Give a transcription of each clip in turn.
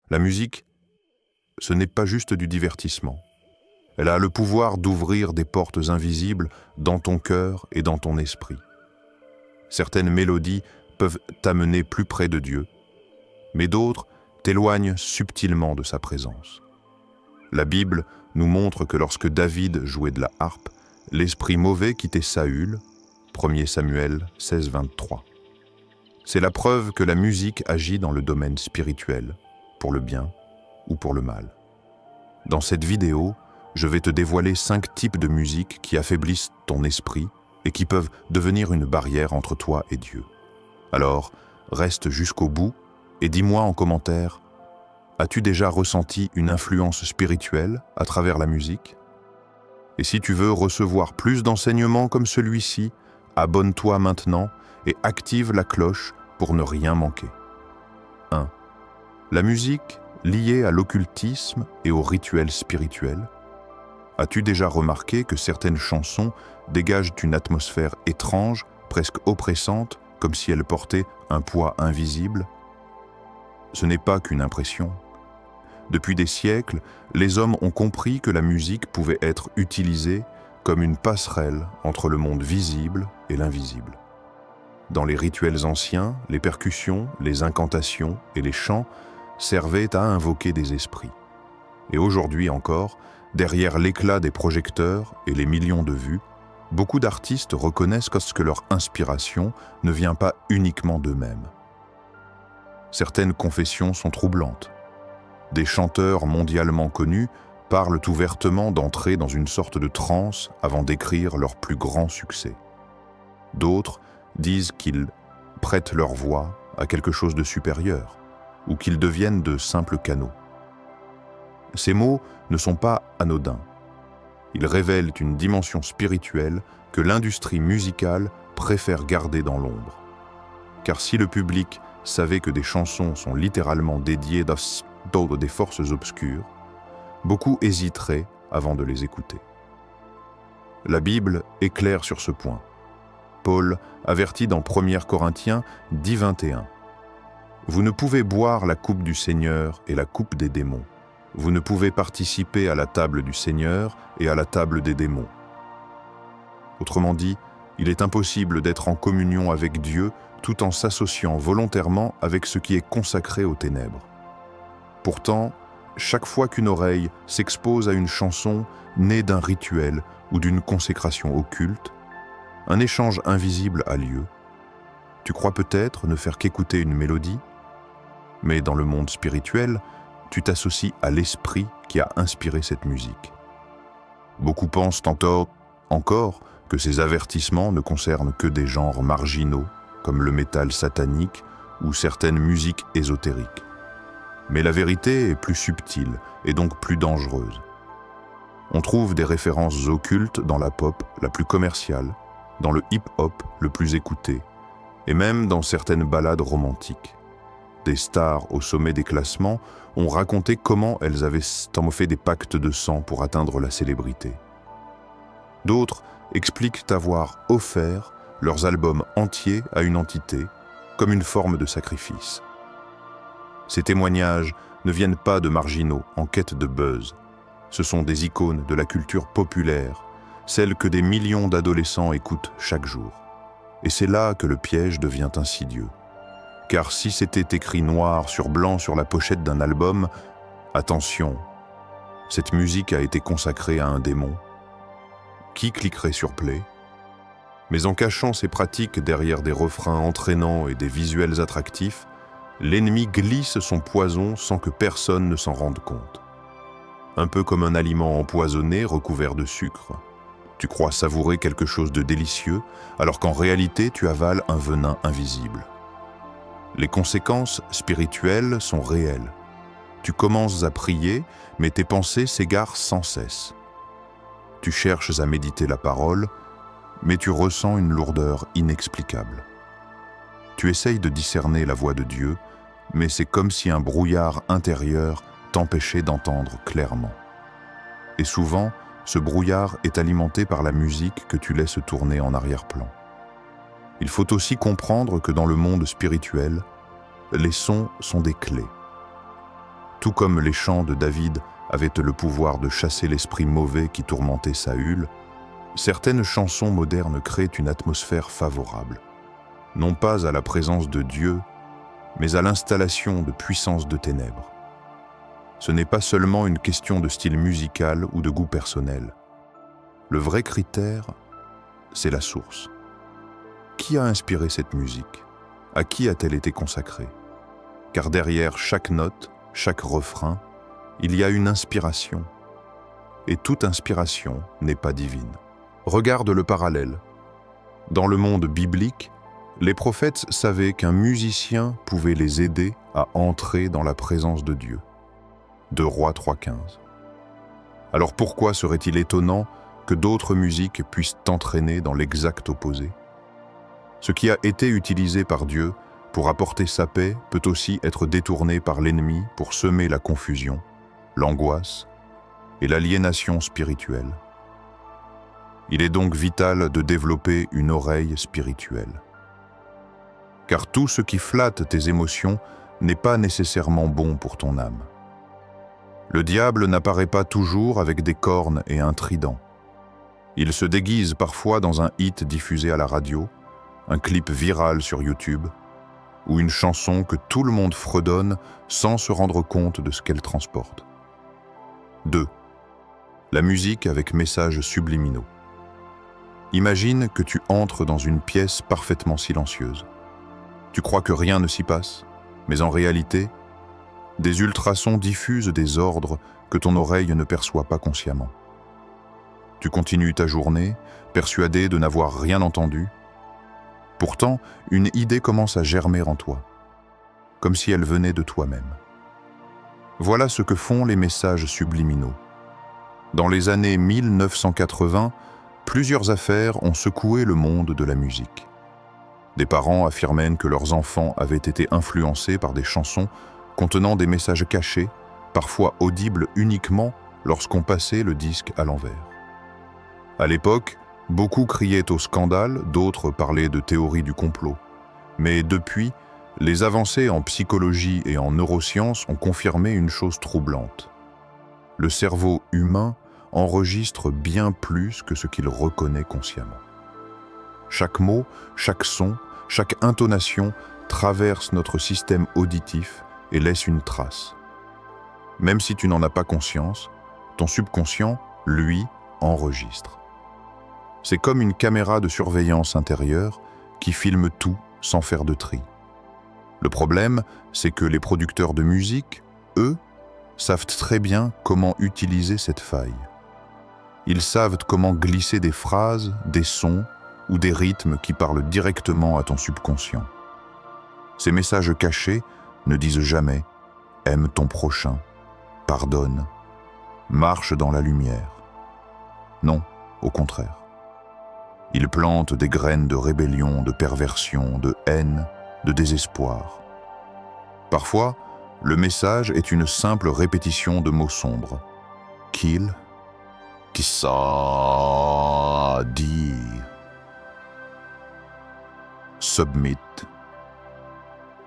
La musique, ce n'est pas juste du divertissement. Elle a le pouvoir d'ouvrir des portes invisibles dans ton cœur et dans ton esprit. Certaines mélodies peuvent t'amener plus près de Dieu, mais d'autres t'éloignent subtilement de sa présence. La Bible nous montre que lorsque David jouait de la harpe, l'esprit mauvais quittait Saül, 1 Samuel 16, 23. C'est la preuve que la musique agit dans le domaine spirituel, pour le bien ou pour le mal. Dans cette vidéo, je vais te dévoiler 5 types de musique qui affaiblissent ton esprit et qui peuvent devenir une barrière entre toi et Dieu. Alors, reste jusqu'au bout et dis-moi en commentaire, as-tu déjà ressenti une influence spirituelle à travers la musique? Et si tu veux recevoir plus d'enseignements comme celui-ci, abonne-toi maintenant et active la cloche pour ne rien manquer. 1. La musique liée à l'occultisme et aux rituels spirituels. As-tu déjà remarqué que certaines chansons dégagent une atmosphère étrange, presque oppressante, comme si elles portaient un poids invisible? Ce n'est pas qu'une impression. Depuis des siècles, les hommes ont compris que la musique pouvait être utilisée comme une passerelle entre le monde visible et l'invisible. Dans les rituels anciens, les percussions, les incantations et les chants servaient à invoquer des esprits. Et aujourd'hui encore, derrière l'éclat des projecteurs et les millions de vues, beaucoup d'artistes reconnaissent que leur inspiration ne vient pas uniquement d'eux-mêmes. Certaines confessions sont troublantes. Des chanteurs mondialement connus parlent ouvertement d'entrer dans une sorte de transe avant d'écrire leur plus grand succès. D'autres disent qu'ils prêtent leur voix à quelque chose de supérieur ou qu'ils deviennent de simples canaux. Ces mots ne sont pas anodins. Ils révèlent une dimension spirituelle que l'industrie musicale préfère garder dans l'ombre. Car si le public savait que des chansons sont littéralement dédiées à des forces obscures, beaucoup hésiteraient avant de les écouter. La Bible est claire sur ce point. Paul avertit dans 1 Corinthiens 10, 21. « Vous ne pouvez boire la coupe du Seigneur et la coupe des démons. Vous ne pouvez participer à la table du Seigneur et à la table des démons. » Autrement dit, il est impossible d'être en communion avec Dieu tout en s'associant volontairement avec ce qui est consacré aux ténèbres. Pourtant, chaque fois qu'une oreille s'expose à une chanson née d'un rituel ou d'une consécration occulte, un échange invisible a lieu. Tu crois peut-être ne faire qu'écouter une mélodie, mais dans le monde spirituel, tu t'associes à l'esprit qui a inspiré cette musique. Beaucoup pensent encore que ces avertissements ne concernent que des genres marginaux, comme le métal satanique ou certaines musiques ésotériques. Mais la vérité est plus subtile et donc plus dangereuse. On trouve des références occultes dans la pop la plus commerciale, dans le hip-hop le plus écouté, et même dans certaines ballades romantiques. Des stars au sommet des classements ont raconté comment elles avaient fait des pactes de sang pour atteindre la célébrité. D'autres expliquent avoir offert leurs albums entiers à une entité, comme une forme de sacrifice. Ces témoignages ne viennent pas de marginaux en quête de buzz. Ce sont des icônes de la culture populaire, celles que des millions d'adolescents écoutent chaque jour. Et c'est là que le piège devient insidieux. Car si c'était écrit noir sur blanc sur la pochette d'un album, attention, cette musique a été consacrée à un démon. Qui cliquerait sur play? Mais en cachant ces pratiques derrière des refrains entraînants et des visuels attractifs, l'ennemi glisse son poison sans que personne ne s'en rende compte. Un peu comme un aliment empoisonné recouvert de sucre. Tu crois savourer quelque chose de délicieux, alors qu'en réalité tu avales un venin invisible. Les conséquences spirituelles sont réelles. Tu commences à prier, mais tes pensées s'égarent sans cesse. Tu cherches à méditer la parole, mais tu ressens une lourdeur inexplicable. Tu essayes de discerner la voix de Dieu, mais c'est comme si un brouillard intérieur t'empêchait d'entendre clairement. Et souvent, ce brouillard est alimenté par la musique que tu laisses tourner en arrière-plan. Il faut aussi comprendre que dans le monde spirituel, les sons sont des clés. tout comme les chants de David avaient le pouvoir de chasser l'esprit mauvais qui tourmentait Saül, certaines chansons modernes créent une atmosphère favorable, non pas à la présence de Dieu, mais à l'installation de puissances de ténèbres. Ce n'est pas seulement une question de style musical ou de goût personnel. Le vrai critère, c'est la source. Qui a inspiré cette musique? À qui a-t-elle été consacrée? Car derrière chaque note, chaque refrain, il y a une inspiration. Et toute inspiration n'est pas divine. Regarde le parallèle. Dans le monde biblique, les prophètes savaient qu'un musicien pouvait les aider à entrer dans la présence de Dieu. 2 Rois 3,15. Alors pourquoi serait-il étonnant que d'autres musiques puissent t'entraîner dans l'exact opposé? Ce qui a été utilisé par Dieu pour apporter sa paix peut aussi être détourné par l'ennemi pour semer la confusion, l'angoisse et l'aliénation spirituelle. Il est donc vital de développer une oreille spirituelle. Car tout ce qui flatte tes émotions n'est pas nécessairement bon pour ton âme. Le diable n'apparaît pas toujours avec des cornes et un trident. Il se déguise parfois dans un hit diffusé à la radio, un clip viral sur YouTube, ou une chanson que tout le monde fredonne sans se rendre compte de ce qu'elle transporte. 2. La musique avec messages subliminaux. Imagine que tu entres dans une pièce parfaitement silencieuse. Tu crois que rien ne s'y passe, mais en réalité, des ultrasons diffusent des ordres que ton oreille ne perçoit pas consciemment. Tu continues ta journée, persuadé de n'avoir rien entendu. Pourtant, une idée commence à germer en toi, comme si elle venait de toi-même. Voilà ce que font les messages subliminaux. Dans les années 1980, plusieurs affaires ont secoué le monde de la musique. Des parents affirmaient que leurs enfants avaient été influencés par des chansons contenant des messages cachés, parfois audibles uniquement lorsqu'on passait le disque à l'envers. À l'époque, beaucoup criaient au scandale, d'autres parlaient de théorie du complot. Mais depuis, les avancées en psychologie et en neurosciences ont confirmé une chose troublante. Le cerveau humain enregistre bien plus que ce qu'il reconnaît consciemment. Chaque mot, chaque son, chaque intonation traverse notre système auditif et laisse une trace. Même si tu n'en as pas conscience, ton subconscient, lui, enregistre. C'est comme une caméra de surveillance intérieure qui filme tout sans faire de tri. Le problème, c'est que les producteurs de musique, eux, savent très bien comment utiliser cette faille. Ils savent comment glisser des phrases, des sons ou des rythmes qui parlent directement à ton subconscient. Ces messages cachés ne disent jamais « aime ton prochain »,« pardonne »,« marche dans la lumière ». Non, au contraire. Ils plantent des graines de rébellion, de perversion, de haine, de désespoir. Parfois, le message est une simple répétition de mots sombres. Kill, Kissa, di, submit.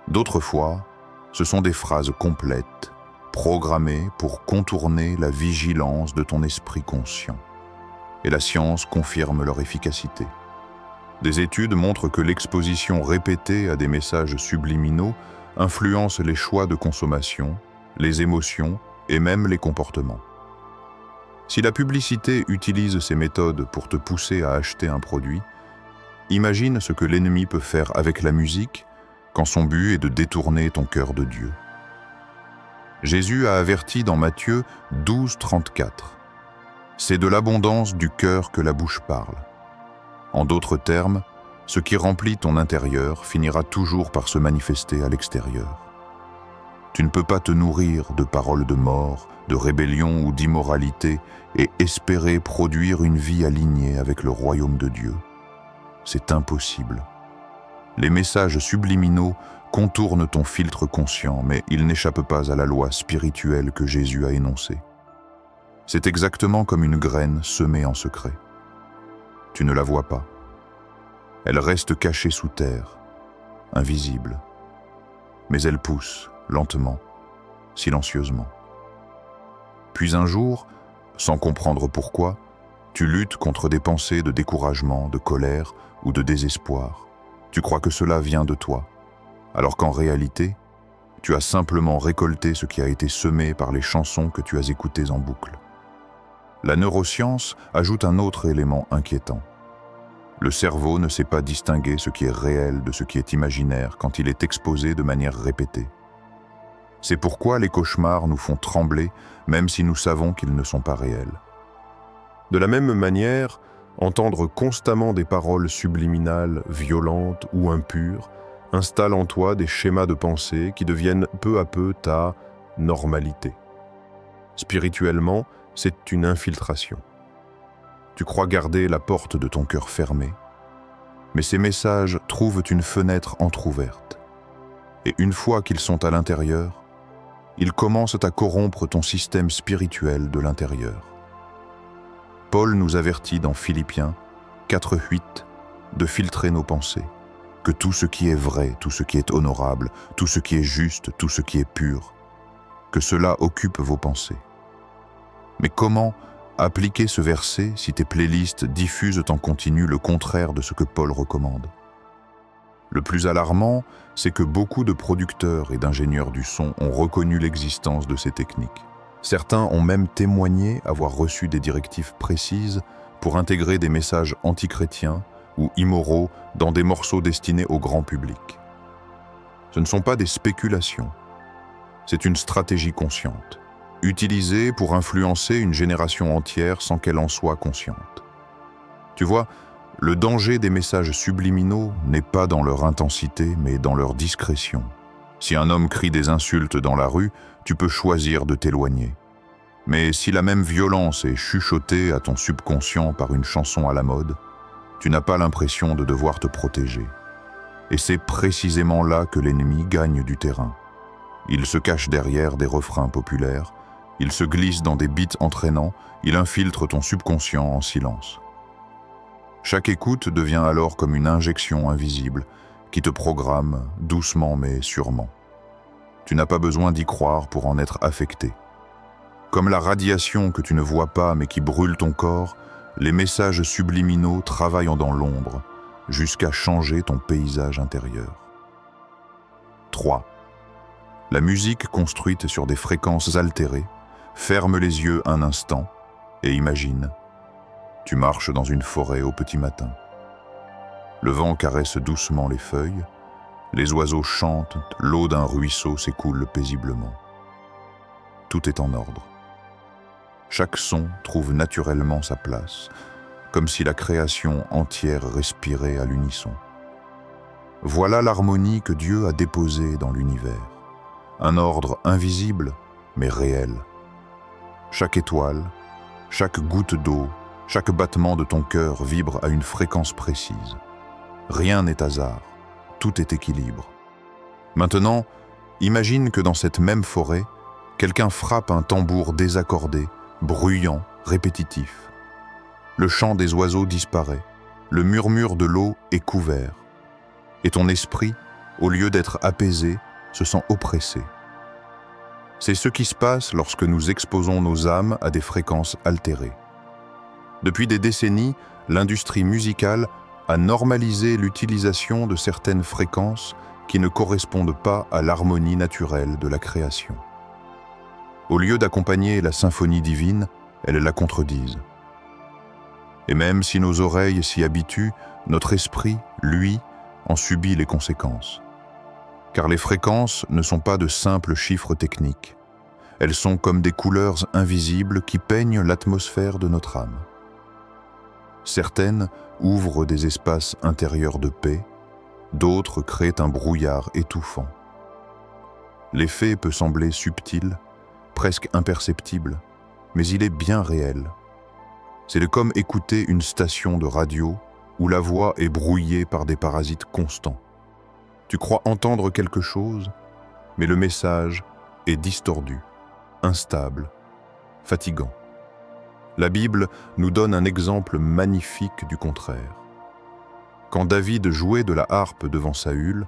D'autres fois, ce sont des phrases complètes, programmées pour contourner la vigilance de ton esprit conscient. Et la science confirme leur efficacité. Des études montrent que l'exposition répétée à des messages subliminaux influence les choix de consommation, les émotions et même les comportements. Si la publicité utilise ces méthodes pour te pousser à acheter un produit, imagine ce que l'ennemi peut faire avec la musique quand son but est de détourner ton cœur de Dieu. Jésus a averti dans Matthieu 12,34 « C'est de l'abondance du cœur que la bouche parle ». En d'autres termes, ce qui remplit ton intérieur finira toujours par se manifester à l'extérieur. Tu ne peux pas te nourrir de paroles de mort, de rébellion ou d'immoralité et espérer produire une vie alignée avec le royaume de Dieu. C'est impossible. Les messages subliminaux contournent ton filtre conscient, mais ils n'échappent pas à la loi spirituelle que Jésus a énoncée. C'est exactement comme une graine semée en secret. Tu ne la vois pas. Elle reste cachée sous terre, invisible. Mais elle pousse, lentement, silencieusement. Puis un jour, sans comprendre pourquoi, tu luttes contre des pensées de découragement, de colère ou de désespoir. Tu crois que cela vient de toi, alors qu'en réalité, tu as simplement récolté ce qui a été semé par les chansons que tu as écoutées en boucle. La neuroscience ajoute un autre élément inquiétant. Le cerveau ne sait pas distinguer ce qui est réel de ce qui est imaginaire quand il est exposé de manière répétée. C'est pourquoi les cauchemars nous font trembler, même si nous savons qu'ils ne sont pas réels. De la même manière, entendre constamment des paroles subliminales, violentes ou impures, installe en toi des schémas de pensée qui deviennent peu à peu ta normalité. Spirituellement, c'est une infiltration. Tu crois garder la porte de ton cœur fermée, mais ces messages trouvent une fenêtre entr'ouverte. Et une fois qu'ils sont à l'intérieur, ils commencent à corrompre ton système spirituel de l'intérieur. Paul nous avertit dans Philippiens 4:8 de filtrer nos pensées, que tout ce qui est vrai, tout ce qui est honorable, tout ce qui est juste, tout ce qui est pur, que cela occupe vos pensées. Mais comment appliquer ce verset si tes playlists diffusent en continu le contraire de ce que Paul recommande? Le plus alarmant, c'est que beaucoup de producteurs et d'ingénieurs du son ont reconnu l'existence de ces techniques. Certains ont même témoigné avoir reçu des directives précises pour intégrer des messages antichrétiens ou immoraux dans des morceaux destinés au grand public. Ce ne sont pas des spéculations, c'est une stratégie consciente, utilisée pour influencer une génération entière sans qu'elle en soit consciente. Tu vois, le danger des messages subliminaux n'est pas dans leur intensité, mais dans leur discrétion. Si un homme crie des insultes dans la rue, tu peux choisir de t'éloigner. Mais si la même violence est chuchotée à ton subconscient par une chanson à la mode, tu n'as pas l'impression de devoir te protéger. Et c'est précisément là que l'ennemi gagne du terrain. Il se cache derrière des refrains populaires, il se glisse dans des beats entraînants, il infiltre ton subconscient en silence. Chaque écoute devient alors comme une injection invisible qui te programme doucement mais sûrement. Tu n'as pas besoin d'y croire pour en être affecté. Comme la radiation que tu ne vois pas mais qui brûle ton corps, les messages subliminaux travaillent dans l'ombre jusqu'à changer ton paysage intérieur. 3. La musique construite sur des fréquences altérées ferme les yeux un instant et imagine. Tu marches dans une forêt au petit matin. Le vent caresse doucement les feuilles, les oiseaux chantent, l'eau d'un ruisseau s'écoule paisiblement. Tout est en ordre. Chaque son trouve naturellement sa place, comme si la création entière respirait à l'unisson. Voilà l'harmonie que Dieu a déposée dans l'univers, un ordre invisible mais réel. Chaque étoile, chaque goutte d'eau, chaque battement de ton cœur vibre à une fréquence précise. Rien n'est hasard, tout est équilibre. Maintenant, imagine que dans cette même forêt, quelqu'un frappe un tambour désaccordé, bruyant, répétitif. Le chant des oiseaux disparaît, le murmure de l'eau est couvert. Et ton esprit, au lieu d'être apaisé, se sent oppressé. C'est ce qui se passe lorsque nous exposons nos âmes à des fréquences altérées. Depuis des décennies, l'industrie musicale a normalisé l'utilisation de certaines fréquences qui ne correspondent pas à l'harmonie naturelle de la création. Au lieu d'accompagner la symphonie divine, elles la contredisent. Et même si nos oreilles s'y habituent, notre esprit, lui, en subit les conséquences. Car les fréquences ne sont pas de simples chiffres techniques. Elles sont comme des couleurs invisibles qui peignent l'atmosphère de notre âme. Certaines ouvrent des espaces intérieurs de paix, d'autres créent un brouillard étouffant. L'effet peut sembler subtil, presque imperceptible, mais il est bien réel. C'est comme écouter une station de radio où la voix est brouillée par des parasites constants. Tu crois entendre quelque chose, mais le message est distordu, instable, fatigant. La Bible nous donne un exemple magnifique du contraire. Quand David jouait de la harpe devant Saül,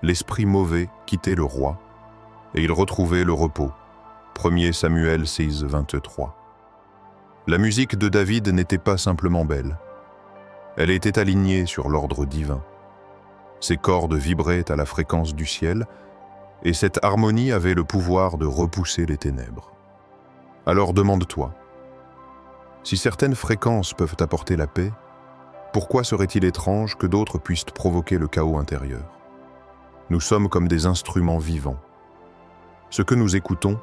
l'esprit mauvais quittait le roi, et il retrouvait le repos. 1 Samuel 6, 23. La musique de David n'était pas simplement belle. Elle était alignée sur l'ordre divin. Ses cordes vibraient à la fréquence du ciel, et cette harmonie avait le pouvoir de repousser les ténèbres. Alors demande-toi, si certaines fréquences peuvent apporter la paix, pourquoi serait-il étrange que d'autres puissent provoquer le chaos intérieur? Nous sommes comme des instruments vivants. Ce que nous écoutons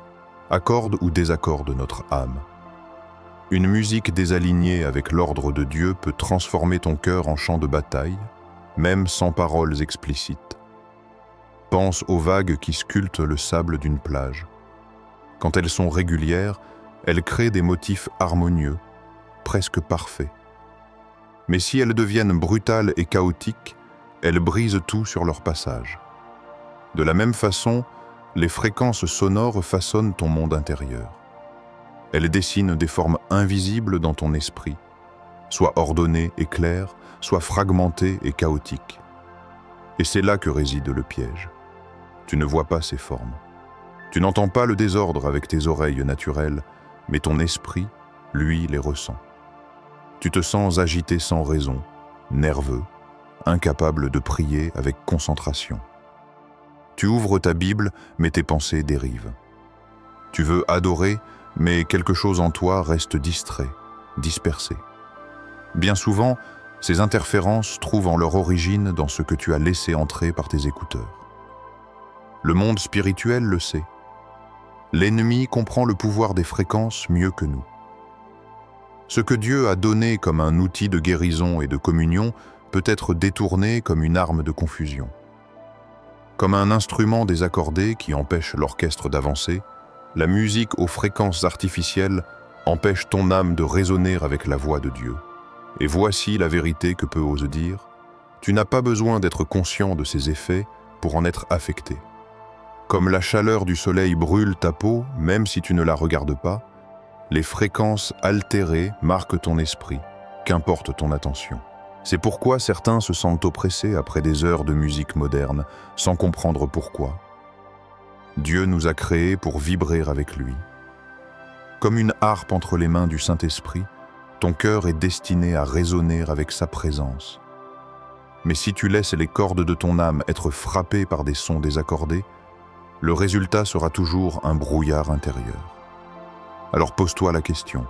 accorde ou désaccorde notre âme. Une musique désalignée avec l'ordre de Dieu peut transformer ton cœur en champ de bataille, même sans paroles explicites. Pense aux vagues qui sculptent le sable d'une plage. Quand elles sont régulières, elles créent des motifs harmonieux, presque parfaits. Mais si elles deviennent brutales et chaotiques, elles brisent tout sur leur passage. De la même façon, les fréquences sonores façonnent ton monde intérieur. Elles dessinent des formes invisibles dans ton esprit, soit ordonnées et claires, soit fragmentées et chaotiques. Et c'est là que réside le piège. Tu ne vois pas ces formes. Tu n'entends pas le désordre avec tes oreilles naturelles, mais ton esprit, lui, les ressent. Tu te sens agité sans raison, nerveux, incapable de prier avec concentration. Tu ouvres ta Bible, mais tes pensées dérivent. Tu veux adorer, mais quelque chose en toi reste distrait, dispersé. Bien souvent, ces interférences trouvent en leur origine dans ce que tu as laissé entrer par tes écouteurs. Le monde spirituel le sait. L'ennemi comprend le pouvoir des fréquences mieux que nous. Ce que Dieu a donné comme un outil de guérison et de communion peut être détourné comme une arme de confusion. Comme un instrument désaccordé qui empêche l'orchestre d'avancer, la musique aux fréquences artificielles empêche ton âme de résonner avec la voix de Dieu. Et voici la vérité que peut ose dire, tu n'as pas besoin d'être conscient de ces effets pour en être affecté. Comme la chaleur du soleil brûle ta peau, même si tu ne la regardes pas, les fréquences altérées marquent ton esprit, qu'importe ton attention. C'est pourquoi certains se sentent oppressés après des heures de musique moderne, sans comprendre pourquoi. Dieu nous a créés pour vibrer avec lui. Comme une harpe entre les mains du Saint-Esprit, ton cœur est destiné à résonner avec sa présence. Mais si tu laisses les cordes de ton âme être frappées par des sons désaccordés, le résultat sera toujours un brouillard intérieur. Alors pose-toi la question,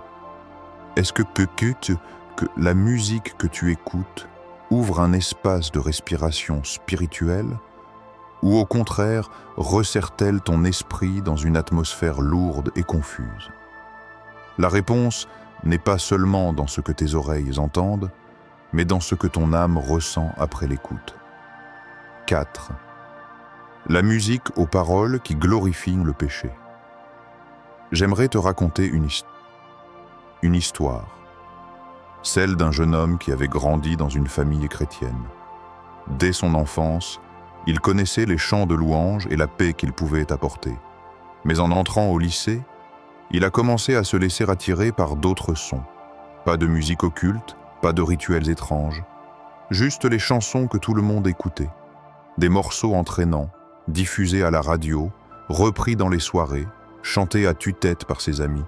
est-ce que peut-être que la musique que tu écoutes ouvre un espace de respiration spirituelle ou au contraire resserre-t-elle ton esprit dans une atmosphère lourde et confuse? La réponse n'est pas seulement dans ce que tes oreilles entendent, mais dans ce que ton âme ressent après l'écoute. 4. La musique aux paroles qui glorifient le péché. J'aimerais te raconter une histoire, celle d'un jeune homme qui avait grandi dans une famille chrétienne. Dès son enfance, il connaissait les chants de louange et la paix qu'ils pouvaient apporter. Mais en entrant au lycée, il a commencé à se laisser attirer par d'autres sons. Pas de musique occulte, pas de rituels étranges, juste les chansons que tout le monde écoutait. Des morceaux entraînants, diffusés à la radio, repris dans les soirées, chantés à tue-tête par ses amis.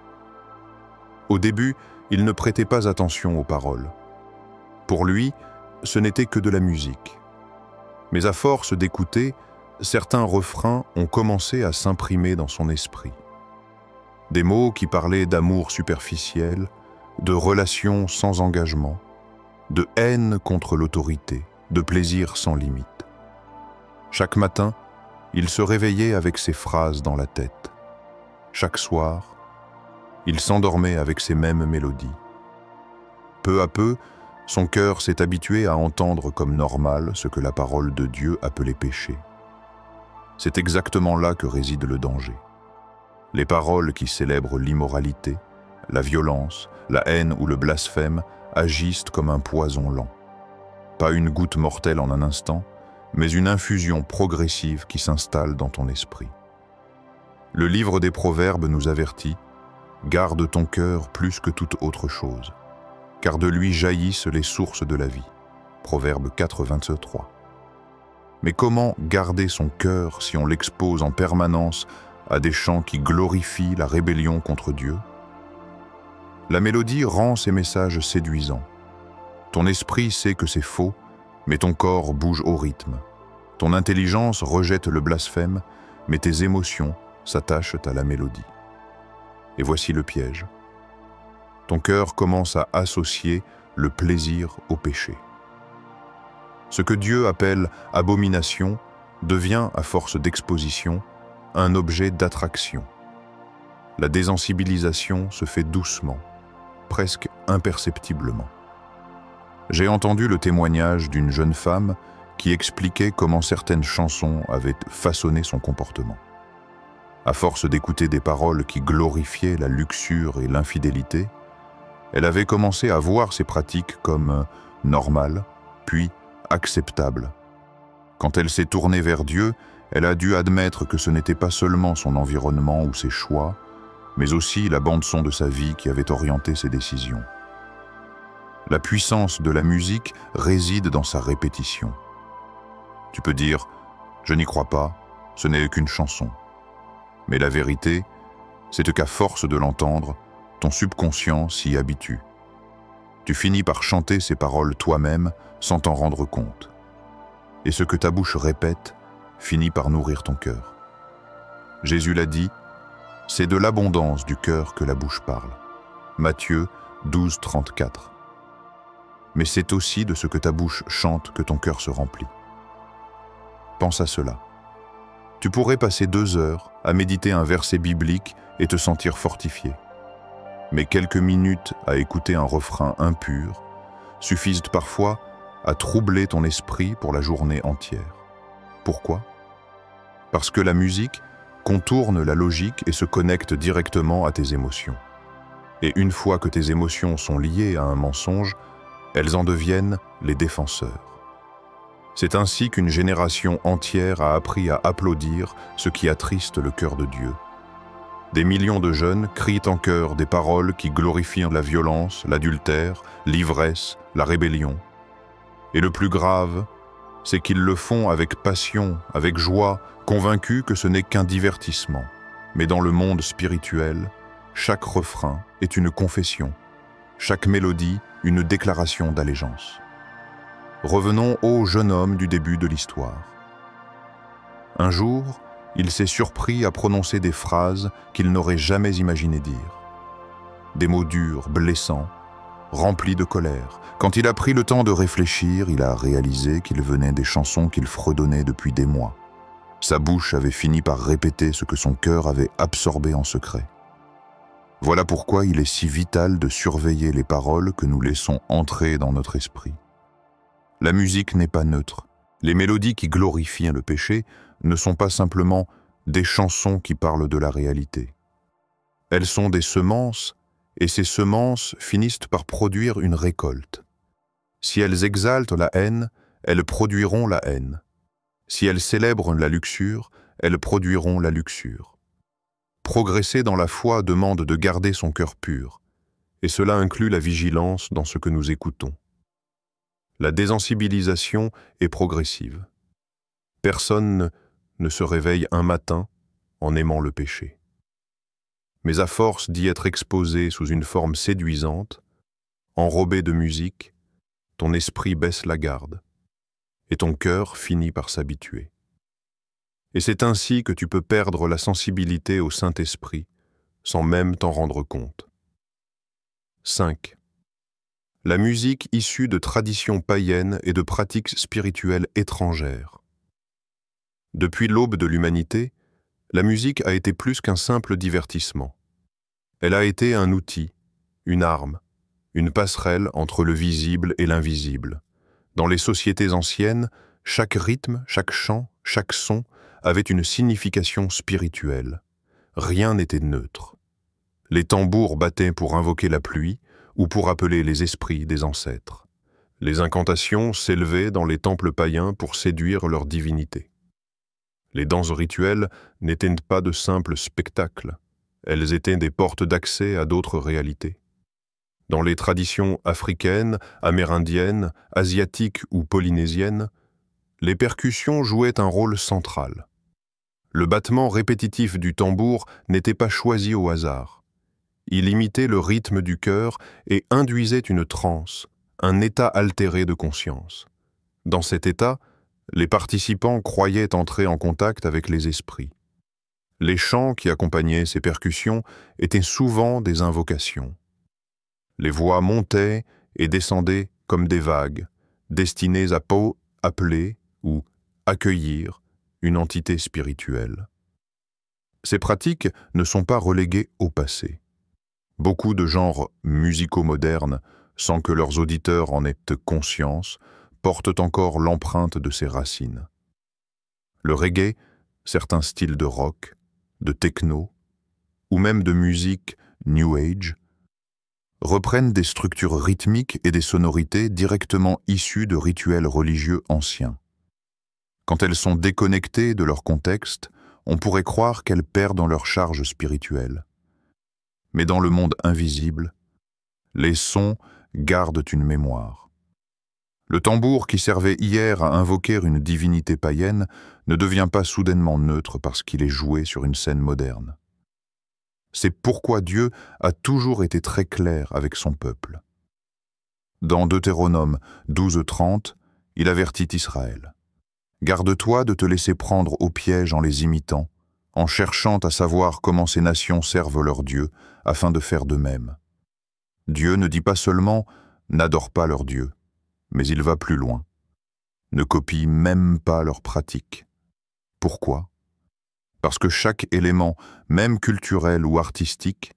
Au début, il ne prêtait pas attention aux paroles. Pour lui, ce n'était que de la musique. Mais à force d'écouter, certains refrains ont commencé à s'imprimer dans son esprit. Des mots qui parlaient d'amour superficiel, de relations sans engagement, de haine contre l'autorité, de plaisir sans limite. Chaque matin, il se réveillait avec ces phrases dans la tête. Chaque soir, il s'endormait avec ces mêmes mélodies. Peu à peu, son cœur s'est habitué à entendre comme normal ce que la parole de Dieu appelait péché. C'est exactement là que réside le danger. Les paroles qui célèbrent l'immoralité, la violence, la haine ou le blasphème agissent comme un poison lent. Pas une goutte mortelle en un instant, mais une infusion progressive qui s'installe dans ton esprit. Le livre des Proverbes nous avertit « Garde ton cœur plus que toute autre chose, car de lui jaillissent les sources de la vie. » Proverbe 4, 23. Mais comment garder son cœur si on l'expose en permanence à des chants qui glorifient la rébellion contre Dieu? La mélodie rend ces messages séduisants. Ton esprit sait que c'est faux, mais ton corps bouge au rythme. Ton intelligence rejette le blasphème, mais tes émotions s'attachent à la mélodie. Et voici le piège. Ton cœur commence à associer le plaisir au péché. Ce que Dieu appelle abomination devient, à force d'exposition, un objet d'attraction. La désensibilisation se fait doucement, presque imperceptiblement. J'ai entendu le témoignage d'une jeune femme qui expliquait comment certaines chansons avaient façonné son comportement. À force d'écouter des paroles qui glorifiaient la luxure et l'infidélité, elle avait commencé à voir ces pratiques comme normales, puis acceptables. Quand elle s'est tournée vers Dieu, elle a dû admettre que ce n'était pas seulement son environnement ou ses choix, mais aussi la bande-son de sa vie qui avait orienté ses décisions. La puissance de la musique réside dans sa répétition. Tu peux dire « je n'y crois pas, ce n'est qu'une chanson ». Mais la vérité, c'est qu'à force de l'entendre, ton subconscient s'y habitue. Tu finis par chanter ces paroles toi-même sans t'en rendre compte. Et ce que ta bouche répète finit par nourrir ton cœur. Jésus l'a dit, c'est de l'abondance du cœur que la bouche parle. Matthieu 12, 34. Mais c'est aussi de ce que ta bouche chante que ton cœur se remplit. Pense à cela. Tu pourrais passer 2 heures à méditer un verset biblique et te sentir fortifié. Mais quelques minutes à écouter un refrain impur suffisent parfois à troubler ton esprit pour la journée entière. Pourquoi? Parce que la musique contourne la logique et se connecte directement à tes émotions. Et une fois que tes émotions sont liées à un mensonge, elles en deviennent les défenseurs. C'est ainsi qu'une génération entière a appris à applaudir ce qui attriste le cœur de Dieu. Des millions de jeunes crient en chœur des paroles qui glorifient la violence, l'adultère, l'ivresse, la rébellion. Et le plus grave, c'est qu'ils le font avec passion, avec joie, convaincus que ce n'est qu'un divertissement. Mais dans le monde spirituel, chaque refrain est une confession, chaque mélodie une déclaration d'allégeance. Revenons au jeune homme du début de l'histoire. Un jour, il s'est surpris à prononcer des phrases qu'il n'aurait jamais imaginé dire. Des mots durs, blessants, remplis de colère. Quand il a pris le temps de réfléchir, il a réalisé qu'il venait des chansons qu'il fredonnait depuis des mois. Sa bouche avait fini par répéter ce que son cœur avait absorbé en secret. Voilà pourquoi il est si vital de surveiller les paroles que nous laissons entrer dans notre esprit. La musique n'est pas neutre. Les mélodies qui glorifient le péché ne sont pas simplement des chansons qui parlent de la réalité. Elles sont des semences, et ces semences finissent par produire une récolte. Si elles exaltent la haine, elles produiront la haine. Si elles célèbrent la luxure, elles produiront la luxure. Progresser dans la foi demande de garder son cœur pur, et cela inclut la vigilance dans ce que nous écoutons. La désensibilisation est progressive. Personne ne se réveille un matin en aimant le péché. Mais à force d'y être exposé sous une forme séduisante, enrobé de musique, ton esprit baisse la garde, et ton cœur finit par s'habituer. Et c'est ainsi que tu peux perdre la sensibilité au Saint-Esprit, sans même t'en rendre compte. 5. La musique issue de traditions païennes et de pratiques spirituelles étrangères. Depuis l'aube de l'humanité, la musique a été plus qu'un simple divertissement. Elle a été un outil, une arme, une passerelle entre le visible et l'invisible. Dans les sociétés anciennes, chaque rythme, chaque chant, chaque son avait une signification spirituelle. Rien n'était neutre. Les tambours battaient pour invoquer la pluie ou pour appeler les esprits des ancêtres. Les incantations s'élevaient dans les temples païens pour séduire leurs divinités. Les danses rituelles n'étaient pas de simples spectacles, elles étaient des portes d'accès à d'autres réalités. Dans les traditions africaines, amérindiennes, asiatiques ou polynésiennes, Les percussions jouaient un rôle central. Le battement répétitif du tambour n'était pas choisi au hasard. Il imitait le rythme du cœur et induisait une transe, un état altéré de conscience. Dans cet état, les participants croyaient entrer en contact avec les esprits. Les chants qui accompagnaient ces percussions étaient souvent des invocations. Les voix montaient et descendaient comme des vagues, destinées à appeler ou accueillir une entité spirituelle. Ces pratiques ne sont pas reléguées au passé. Beaucoup de genres musicaux modernes, sans que leurs auditeurs en aient conscience, portent encore l'empreinte de ces racines. Le reggae, certains styles de rock, de techno, ou même de musique New Age, reprennent des structures rythmiques et des sonorités directement issues de rituels religieux anciens. Quand elles sont déconnectées de leur contexte, on pourrait croire qu'elles perdent en leur charge spirituelle. Mais dans le monde invisible, les sons gardent une mémoire. Le tambour qui servait hier à invoquer une divinité païenne ne devient pas soudainement neutre parce qu'il est joué sur une scène moderne. C'est pourquoi Dieu a toujours été très clair avec son peuple. Dans Deutéronome 12:30, il avertit Israël. « Garde-toi de te laisser prendre au piège en les imitant, en cherchant à savoir comment ces nations servent leur Dieu, afin de faire de même. » Dieu ne dit pas seulement « n'adore pas leur Dieu », mais il va plus loin. Ne copie même pas leurs pratiques. Pourquoi ? Parce que chaque élément, même culturel ou artistique,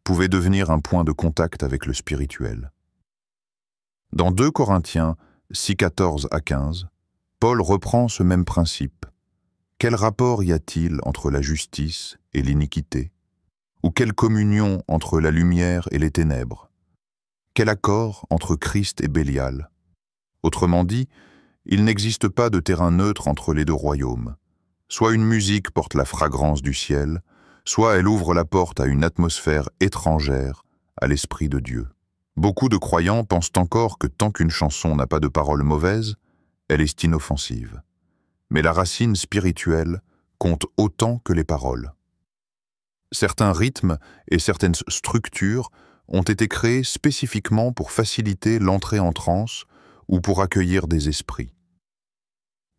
pouvait devenir un point de contact avec le spirituel. Dans 2 Corinthiens 6:14-15, Paul reprend ce même principe. Quel rapport y a-t-il entre la justice et l'iniquité? Ou quelle communion entre la lumière et les ténèbres? Quel accord entre Christ et Bélial? Autrement dit, il n'existe pas de terrain neutre entre les deux royaumes. Soit une musique porte la fragrance du ciel, soit elle ouvre la porte à une atmosphère étrangère, à l'Esprit de Dieu. Beaucoup de croyants pensent encore que tant qu'une chanson n'a pas de paroles mauvaises, elle est inoffensive. Mais la racine spirituelle compte autant que les paroles. Certains rythmes et certaines structures ont été créés spécifiquement pour faciliter l'entrée en transe ou pour accueillir des esprits.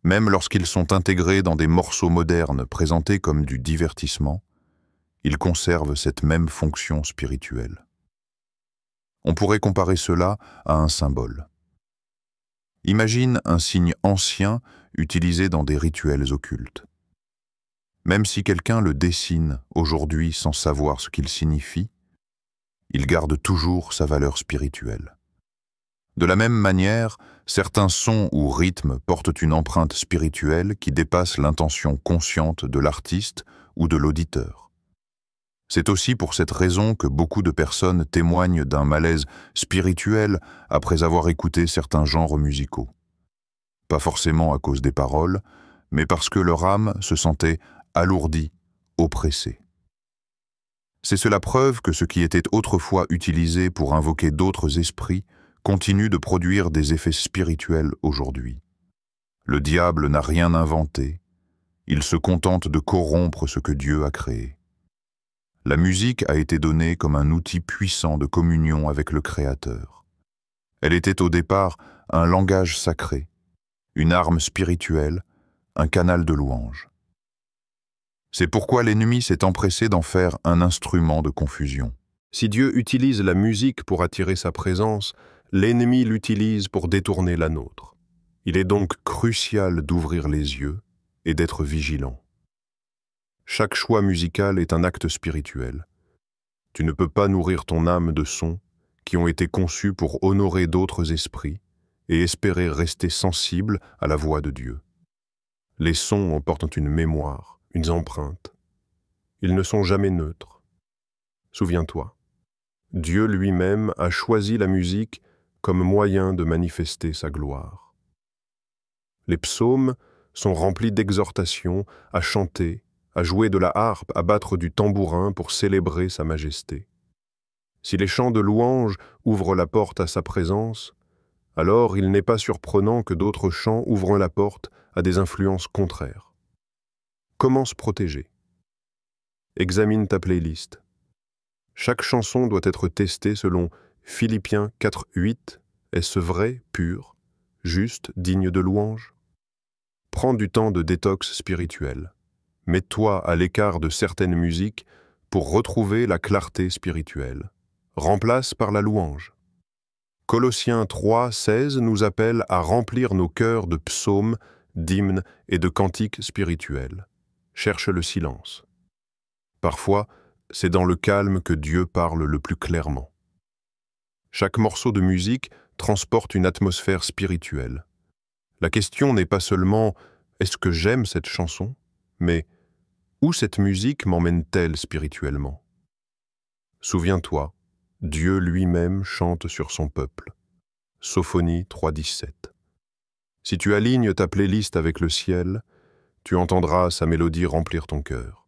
Même lorsqu'ils sont intégrés dans des morceaux modernes présentés comme du divertissement, ils conservent cette même fonction spirituelle. On pourrait comparer cela à un symbole. Imagine un signe ancien utilisé dans des rituels occultes. Même si quelqu'un le dessine aujourd'hui sans savoir ce qu'il signifie, il garde toujours sa valeur spirituelle. De la même manière, certains sons ou rythmes portent une empreinte spirituelle qui dépasse l'intention consciente de l'artiste ou de l'auditeur. C'est aussi pour cette raison que beaucoup de personnes témoignent d'un malaise spirituel après avoir écouté certains genres musicaux. Pas forcément à cause des paroles, mais parce que leur âme se sentait alourdie, oppressée. C'est cela preuve que ce qui était autrefois utilisé pour invoquer d'autres esprits continue de produire des effets spirituels aujourd'hui. Le diable n'a rien inventé, il se contente de corrompre ce que Dieu a créé. La musique a été donnée comme un outil puissant de communion avec le Créateur. Elle était au départ un langage sacré, une arme spirituelle, un canal de louange. C'est pourquoi l'ennemi s'est empressé d'en faire un instrument de confusion. Si Dieu utilise la musique pour attirer sa présence, l'ennemi l'utilise pour détourner la nôtre. Il est donc crucial d'ouvrir les yeux et d'être vigilant. Chaque choix musical est un acte spirituel. Tu ne peux pas nourrir ton âme de sons qui ont été conçus pour honorer d'autres esprits et espérer rester sensible à la voix de Dieu. Les sons emportent une mémoire, une empreinte. Ils ne sont jamais neutres. Souviens-toi, Dieu lui-même a choisi la musique comme moyen de manifester sa gloire. Les psaumes sont remplis d'exhortations à chanter, à jouer de la harpe, à battre du tambourin pour célébrer sa majesté. Si les chants de louange ouvrent la porte à sa présence, alors il n'est pas surprenant que d'autres chants ouvrent la porte à des influences contraires. Comment se protéger? Examine ta playlist. Chaque chanson doit être testée selon Philippiens 4:8. Est-ce vrai, pur, juste, digne de louange? Prends du temps de détox spirituel. Mets-toi à l'écart de certaines musiques pour retrouver la clarté spirituelle. Remplace par la louange. Colossiens 3:16 nous appelle à remplir nos cœurs de psaumes, d'hymnes et de cantiques spirituels. Cherche le silence. Parfois, c'est dans le calme que Dieu parle le plus clairement. Chaque morceau de musique transporte une atmosphère spirituelle. La question n'est pas seulement « est-ce que j'aime cette chanson ?», mais « où cette musique m'emmène-t-elle spirituellement ?» Souviens-toi, Dieu lui-même chante sur son peuple. Sophonie 3:17. Si tu alignes ta playlist avec le ciel, tu entendras sa mélodie remplir ton cœur.